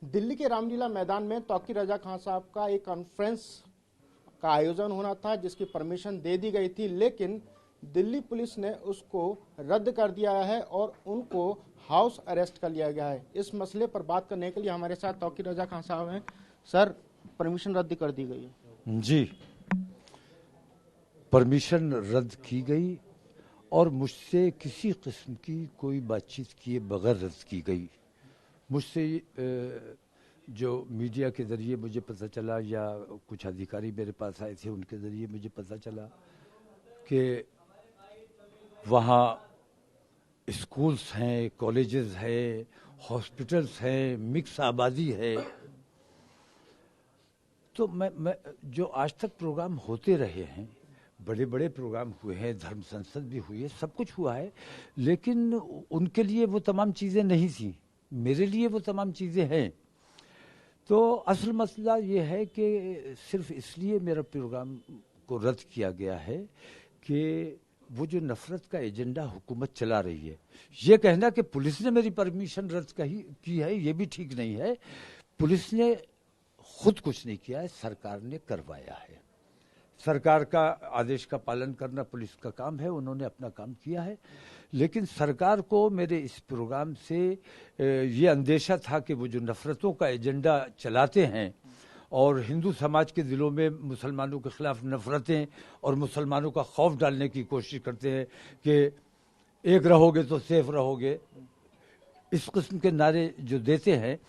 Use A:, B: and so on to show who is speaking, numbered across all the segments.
A: दिल्ली के रामलीला मैदान में तौकीर रजा खान साहब का एक कॉन्फ्रेंस का आयोजन होना था जिसकी परमिशन दे दी गई थी, लेकिन दिल्ली पुलिस ने उसको रद्द कर दिया है और उनको हाउस अरेस्ट कर लिया गया है। इस मसले पर बात करने के लिए हमारे साथ तौकीर रजा खान साहब हैं। सर, परमिशन रद्द कर दी गई है?
B: जी, परमिशन रद्द की गई और मुझसे किसी किस्म की कोई बातचीत किए बगैर रद्द की गई। मुझसे जो मीडिया के ज़रिए मुझे पता चला या कुछ अधिकारी मेरे पास आए थे उनके ज़रिए मुझे पता चला कि वहाँ स्कूल्स हैं, कॉलेजेस हैं, हॉस्पिटल्स हैं, मिक्स आबादी है। तो मैं जो आज तक प्रोग्राम होते रहे हैं, बड़े बड़े प्रोग्राम हुए हैं, धर्म संसद भी हुई है, सब कुछ हुआ है, लेकिन उनके लिए वो तमाम चीज़ें नहीं थी, मेरे लिए वो तमाम चीज़ें हैं। तो असल मसला ये है कि सिर्फ इसलिए मेरा प्रोग्राम को रद्द किया गया है कि वो जो नफरत का एजेंडा हुकूमत चला रही है, ये कहना कि पुलिस ने मेरी परमिशन रद्द की है, ये भी ठीक नहीं है। पुलिस ने खुद कुछ नहीं किया है, सरकार ने करवाया है। सरकार का आदेश का पालन करना पुलिस का काम है, उन्होंने अपना काम किया है। लेकिन सरकार को मेरे इस प्रोग्राम से ये अंदेशा था कि वो जो नफरतों का एजेंडा चलाते हैं और हिंदू समाज के दिलों में मुसलमानों के खिलाफ नफरतें और मुसलमानों का खौफ डालने की कोशिश करते हैं कि एक रहोगे तो सेफ रहोगे, इस किस्म के नारे जो देते हैं,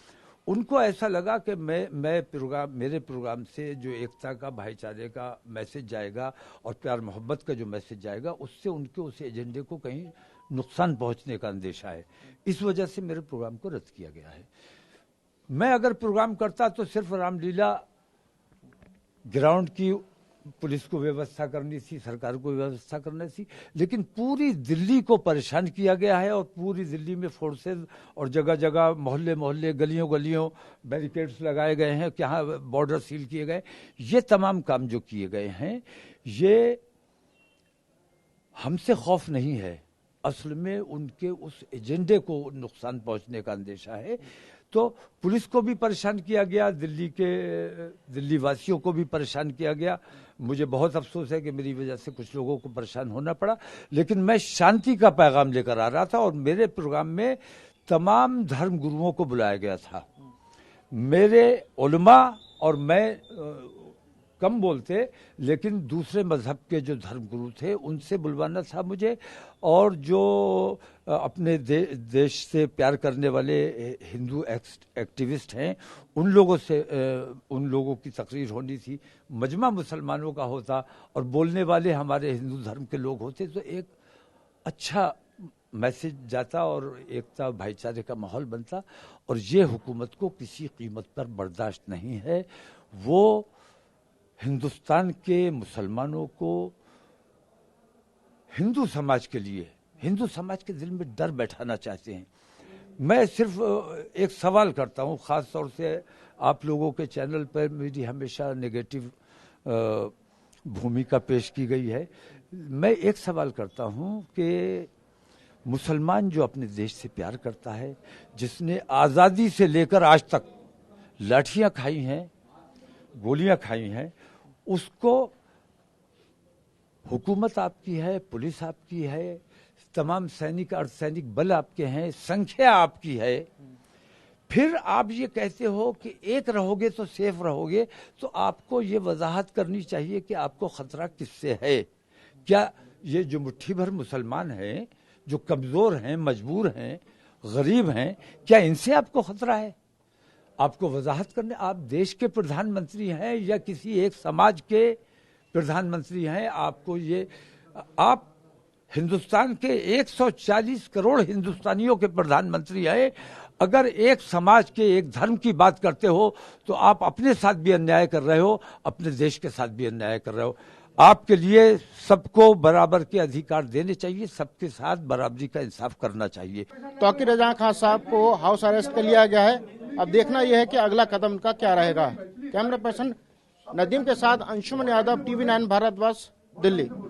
B: उनको ऐसा लगा कि मेरे प्रोग्राम से जो एकता का, भाईचारे का मैसेज जाएगा और प्यार मोहब्बत का जो मैसेज जाएगा, उससे उनके उस एजेंडे को कहीं नुकसान पहुंचने का अंदेशा है। इस वजह से मेरे प्रोग्राम को रद्द किया गया है। मैं अगर प्रोग्राम करता तो सिर्फ रामलीला ग्राउंड की पुलिस को व्यवस्था करनी थी, सरकार को व्यवस्था करनी थी, लेकिन पूरी दिल्ली को परेशान किया गया है और पूरी दिल्ली में फोर्सेज और जगह जगह, मोहल्ले मोहल्ले, गलियों गलियों बैरिकेड्स लगाए गए हैं, यहाँ बॉर्डर सील किए गए। ये तमाम काम जो किए गए हैं, ये हमसे खौफ नहीं है, असल में उनके उस एजेंडे को नुकसान पहुंचने का अंदेशा है। तो पुलिस को भी परेशान किया गया, दिल्ली वासियों को भी परेशान किया गया। मुझे बहुत अफसोस है कि मेरी वजह से कुछ लोगों को परेशान होना पड़ा, लेकिन मैं शांति का पैगाम लेकर आ रहा था और मेरे प्रोग्राम में तमाम धर्म गुरुओं को बुलाया गया था। मेरे उलमा और मैं कम बोलते, लेकिन दूसरे मजहब के जो धर्मगुरु थे उनसे बुलवाना था मुझे, और जो अपने देश से प्यार करने वाले हिंदू एक्टिविस्ट हैं उन लोगों की तकरीर होनी थी। मजमा मुसलमानों का होता और बोलने वाले हमारे हिंदू धर्म के लोग होते तो एक अच्छा मैसेज जाता और एकता भाईचारे का माहौल बनता। और ये हुकूमत को किसी कीमत पर बर्दाश्त नहीं है। वो हिंदुस्तान के मुसलमानों को, हिंदू समाज के लिए, हिंदू समाज के दिल में डर बैठाना चाहते हैं। मैं सिर्फ एक सवाल करता हूं, ख़ास तौर से आप लोगों के चैनल पर मेरी हमेशा नेगेटिव भूमिका पेश की गई है। मैं एक सवाल करता हूं कि मुसलमान जो अपने देश से प्यार करता है, जिसने आज़ादी से लेकर आज तक लाठियां खाई हैं, गोलियां खाई हैं, उसको हुकूमत आपकी है, पुलिस आपकी है, तमाम सैनिक अर्धसैनिक बल आपके हैं, संख्या आपकी है, फिर आप ये कहते हो कि एक रहोगे तो सेफ रहोगे, तो आपको ये वजाहत करनी चाहिए कि आपको खतरा किससे है। क्या ये जो मुट्ठी भर मुसलमान हैं, जो कमजोर हैं, मजबूर हैं, गरीब हैं, क्या इनसे आपको खतरा है? आपको वजाहत करने, आप देश के प्रधानमंत्री हैं या किसी एक समाज के प्रधानमंत्री हैं, आपको ये, आप हिंदुस्तान के 140 करोड़ हिंदुस्तानियों के प्रधानमंत्री हैं। अगर एक समाज के, एक धर्म की बात करते हो तो आप अपने साथ भी अन्याय कर रहे हो, अपने देश के साथ भी अन्याय कर रहे हो। आपके लिए सबको बराबर के अधिकार देने चाहिए, सबके साथ बराबरी का इंसाफ करना चाहिए।
A: तौकीर रजा खान साहब को हाउस अरेस्ट कर लिया गया है। अब देखना यह है कि अगला कदम का क्या रहेगा। कैमरा पर्सन नदीम के साथ अंशुमन यादव, TV9 भारतवर्ष, दिल्ली।